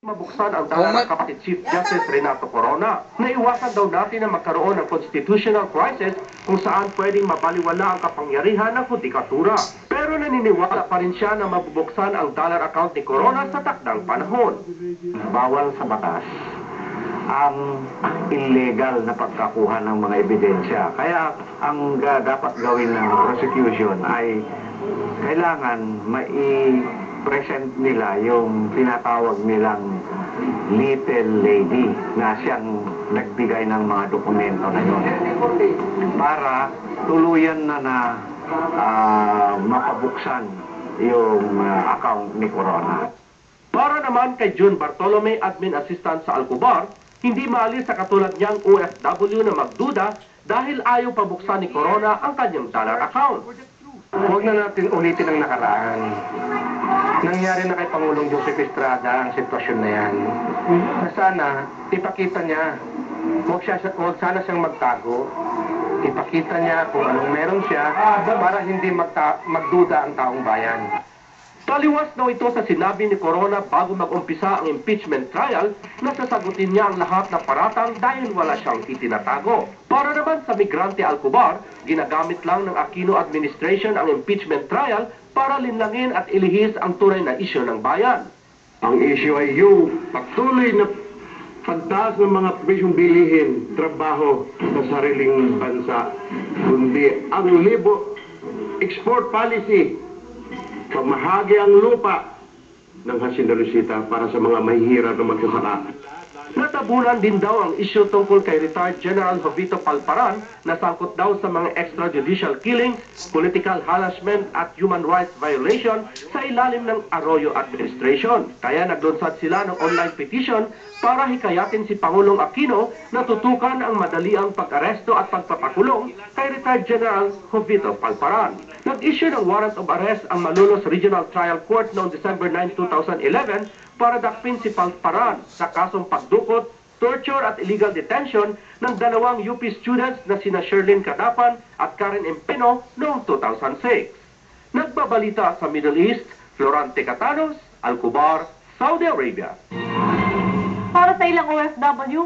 Mabuksan ang dalang kapatid Chief Justice Renato Corona. Naiwasan daw natin na magkaroon ng constitutional crisis kung saan pwedeng mabaliwala ang kapangyarihan ng hudikatura. Pero naniniwala pa rin siya na mabubuksan ang dollar account ni Corona sa takdang panahon. Bawal sa batas ang illegal na pagkakuha ng mga ebidensya. Kaya ang dapat gawin ng prosecution ay kailangan present nila yung tinatawag nilang little lady na siyang nagbigay ng mga dokumento na yun para tuluyan na mapabuksan yung account ni Corona. Para naman kay June Bartolome, admin assistant sa Alcobar, hindi maalis sa katulad niyang OFW na magduda dahil ayaw pabuksan ni Corona ang kanyang dollar account. Huwag na natin ulitin ang nakaraan. Nangyari na kay Pangulong Joseph Estrada ang sitwasyon na yan. Na sana, ipakita niya, huwag sana siyang magtago. Ipakita niya kung anong meron siya para hindi magduda ang taong bayan. Taliwas daw ito sa sinabi ni Corona bago mag-umpisa ang impeachment trial na sasagutin niya ang lahat ng paratang dahil wala siyang itinatago. Para naman sa Migrante Alcobar, ginagamit lang ng Aquino administration ang impeachment trial para linlangin at ilihis ang tunay na isyu ng bayan. Ang isyu ay yung patuloy na pagtaas ng mga presyong bilihin, trabaho sa sariling bansa, kundi ang export policy, pamahagi ang lupa ng Hacienda Rosita para sa mga mahihirap na magsasaka. Natabunan din daw ang isyu tungkol kay retired General Jovito Palparan na sangkot daw sa mga extrajudicial killings, political harassment at human rights violation sa ilalim ng Arroyo administration. Kaya naglunsad sila ng online petition para hikayatin si Pangulong Aquino na tutukan ang madaliang pag-aresto at pagpapakulong kay retired General Jovito Palparan. Nag-issue ng warrant of arrest ang Malolos Regional Trial Court noong December 9, 2011 para dakpin si Palparan sa kasong pagdukot, torture at illegal detention ng dalawang UP students na sina Sherlyn Cadapan at Karen Empino noong 2006. Nagbabalita sa Middle East, Florante Catanos, Alcobar, Saudi Arabia. Para sa ilang OFW,